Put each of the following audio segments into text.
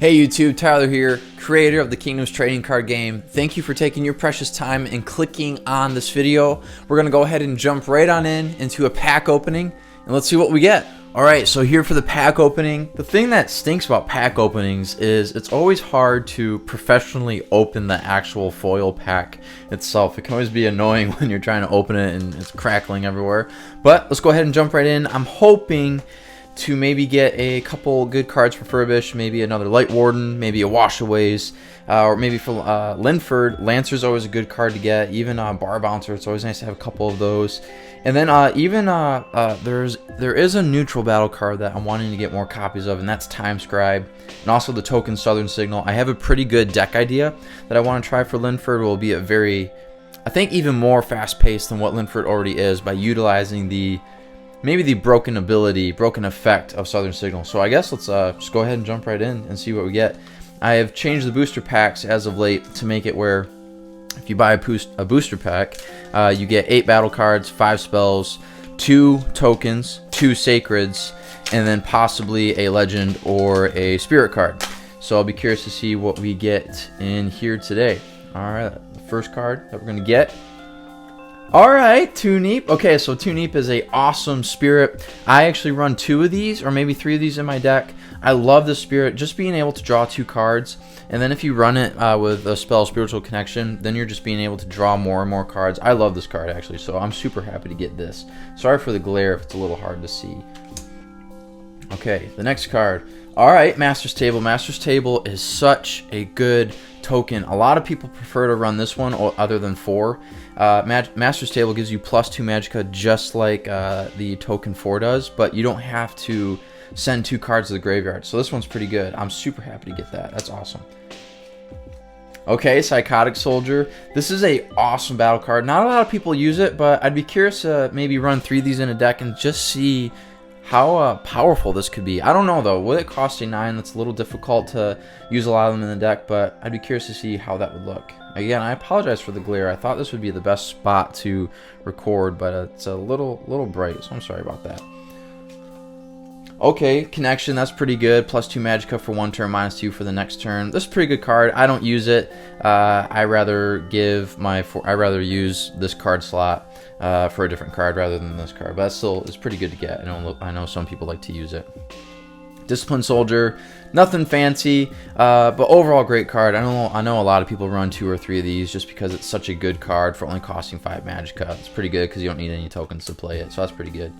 Hey YouTube, Tyler here, creator of the Kingdoms trading card game. Thank you for taking your precious time and clicking on this video. We're going to go ahead and jump right on into a pack opening and let's see what we get. Alright, so here for the pack opening. The thing that stinks about pack openings is it's always hard to professionally open the actual foil pack itself. It can always be annoying when you're trying to open it and it's crackling everywhere. But let's go ahead and jump right in. I'm hoping to maybe get a couple good cards for Furbish, maybe another Light Warden, maybe a Washaways, or maybe for Linford. Lancer's always a good card to get, even Bar Bouncer, it's always nice to have a couple of those. And then there is a neutral battle card that I'm wanting to get more copies of, and that's Time Scribe, and also the token Southern Signal. I have a pretty good deck idea that I want to try for Linford. It will be a very, I think, even more fast-paced than what Linford already is by utilizing maybe the broken effect of Southern Signal. So I guess let's just go ahead and jump right in and see what we get. I have changed the booster packs as of late to make it where if you buy a booster pack, you get 8 battle cards, 5 spells, 2 tokens, 2 sacreds, and then possibly a legend or a spirit card. So I'll be curious to see what we get in here today. Alright, the first card that we're going to get. Alright, Tuneep. Okay, so Tuneep is a awesome spirit. I actually run 2 of these, or maybe 3 of these in my deck. I love this spirit, just being able to draw 2 cards. And then if you run it with a spell, Spiritual Connection, then you're just being able to draw more and more cards. I love this card, actually, so I'm super happy to get this. Sorry for the glare if it's a little hard to see. Okay, the next card. Alright, Master's Table. Master's Table is such a good token. A lot of people prefer to run this one other than 4. Master's Table gives you +2 Magicka just like the token 4 does, but you don't have to send 2 cards to the graveyard. So this one's pretty good. I'm super happy to get that. That's awesome. Okay, Psychotic Soldier. This is a awesome battle card. Not a lot of people use it, but I'd be curious to maybe run 3 of these in a deck and just see how powerful this could be. I don't know though. With it costing 9, that's a little difficult to use a lot of them in the deck, but I'd be curious to see how that would look. Again, I apologize for the glare. I thought this would be the best spot to record, but it's a little bright, so I'm sorry about that. Okay, Connection, that's pretty good. +2 Magicka for 1 turn, -2 for the next turn. This is a pretty good card. I don't use it. I rather use this card slot for a different card rather than this card, but that still is pretty good to get. I know some people like to use it. Disciplined Soldier, nothing fancy, but overall great card. I know a lot of people run 2 or 3 of these just because it's such a good card for only costing 5 Magicka. It's pretty good because you don't need any tokens to play it, so that's pretty good.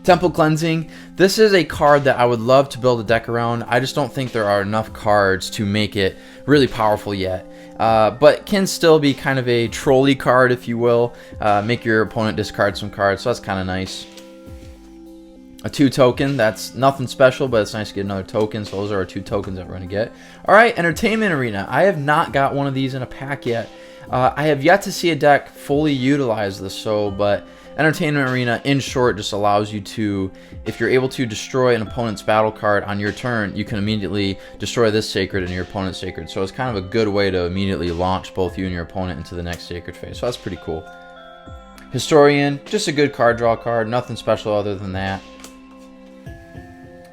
Temple Cleansing. This is a card that I would love to build a deck around. I just don't think there are enough cards to make it really powerful yet. But can still be kind of a trolley card, if you will. Make your opponent discard some cards, so that's kind of nice. A 2 token, that's nothing special, but it's nice to get another token, so those are our 2 tokens that we're going to get. Alright, Entertainment Arena. I have not got one of these in a pack yet. I have yet to see a deck fully utilize this, but Entertainment Arena, in short, just allows you to, if you're able to destroy an opponent's battle card on your turn, you can immediately destroy this sacred and your opponent's sacred. So it's kind of a good way to immediately launch both you and your opponent into the next sacred phase. So that's pretty cool. Historian, just a good card draw card, nothing special other than that.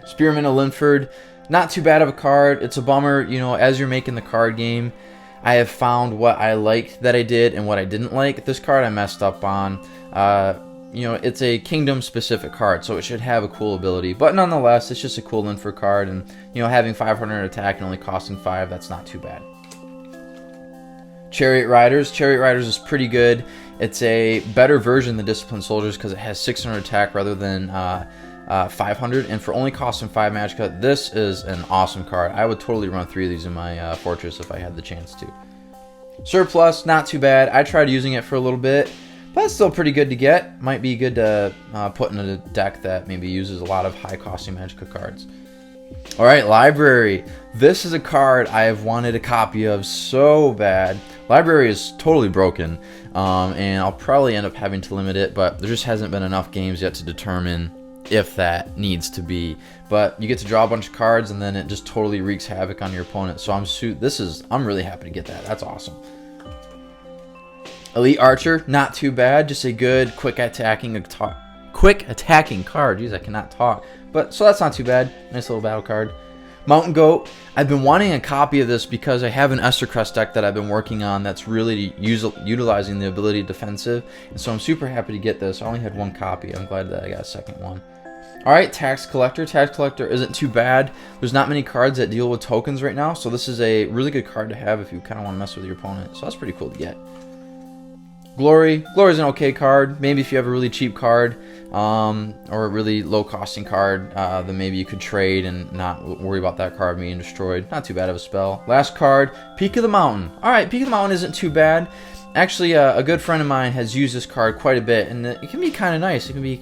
Spearman of Linford, not too bad of a card. It's a bummer, you know, as you're making the card game, I have found what I liked that I did and what I didn't like. This card I messed up on. You know, it's a kingdom specific card, so it should have a cool ability, but nonetheless, it's just a cool Linford card, and you know, having 500 attack and only costing 5, that's not too bad. Chariot Riders. Chariot Riders is pretty good. It's a better version than Disciplined Soldiers because it has 600 attack rather than 500, and for only costing 5 Magicka, this is an awesome card. I would totally run 3 of these in my fortress if I had the chance to. Surplus, not too bad. I tried using it for a little bit, but it's still pretty good to get. Might be good to put in a deck that maybe uses a lot of high costing Magicka cards. Alright, Library. This is a card I have wanted a copy of so bad. Library is totally broken, and I'll probably end up having to limit it, but there just hasn't been enough games yet to determine if that needs to be. But you get to draw a bunch of cards, and then it just totally wreaks havoc on your opponent. So I'm really happy to get that. That's awesome. Elite Archer, not too bad. Just a good quick attacking card. Jeez, I cannot talk. But so that's not too bad. Nice little battle card. Mountain Goat. I've been wanting a copy of this because I have an Esther Crest deck that I've been working on that's really utilizing the ability defensive, and so I'm super happy to get this. I only had one copy. I'm glad that I got a second one. Alright, Tax Collector. Tax Collector isn't too bad. There's not many cards that deal with tokens right now, so this is a really good card to have if you kind of want to mess with your opponent. So that's pretty cool to get. Glory. Glory's an okay card. Maybe if you have a really cheap card or a really low costing card, then maybe you could trade and not worry about that card being destroyed. Not too bad of a spell. Last card, Peak of the Mountain. Alright, Peak of the Mountain isn't too bad. Actually, a good friend of mine has used this card quite a bit, and it can be kind of nice. It can be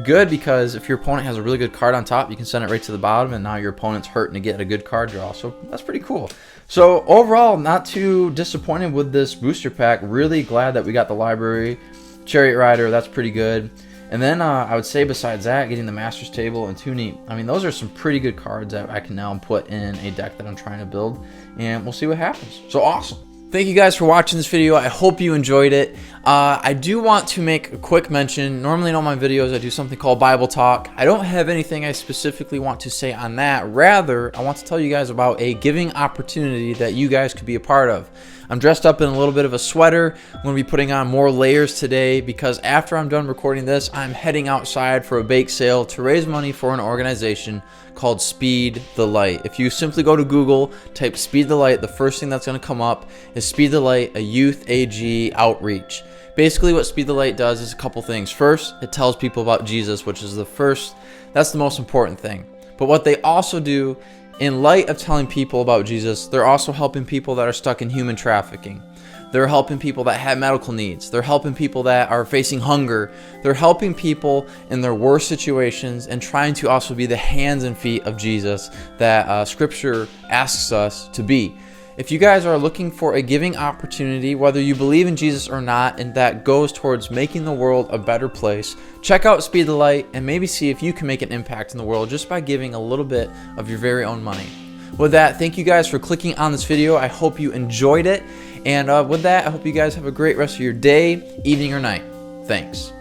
good because if your opponent has a really good card on top, you can send it right to the bottom, and now your opponent's hurting to get a good card draw. So that's pretty cool. So overall, not too disappointed with this booster pack. Really glad that we got the library. Chariot Rider, that's pretty good. And then I would say besides that, getting the Master's Table and Toonie, I mean, those are some pretty good cards that I can now put in a deck that I'm trying to build, and we'll see what happens. So awesome. Thank you guys for watching this video. I hope you enjoyed it. I do want to make a quick mention. Normally in all my videos I do something called Bible Talk. I don't have anything I specifically want to say on that. Rather, I want to tell you guys about a giving opportunity that you guys could be a part of. I'm dressed up in a little bit of a sweater. I'm going to be putting on more layers today because after I'm done recording this, I'm heading outside for a bake sale to raise money for an organization called Speed the Light. If you simply go to Google, type Speed the Light, the first thing that's going to come up is Speed the Light, a youth AG outreach. Basically what Speed the Light does is a couple things. First, it tells people about Jesus, which is that's the most important thing. But what they also do, in light of telling people about Jesus, they're also helping people that are stuck in human trafficking. They're helping people that have medical needs. They're helping people that are facing hunger. They're helping people in their worst situations and trying to also be the hands and feet of Jesus that Scripture asks us to be. If you guys are looking for a giving opportunity, whether you believe in Jesus or not, and that goes towards making the world a better place, check out Speed the Light and maybe see if you can make an impact in the world just by giving a little bit of your very own money. With that, thank you guys for clicking on this video. I hope you enjoyed it. And with that, I hope you guys have a great rest of your day, evening, or night. Thanks.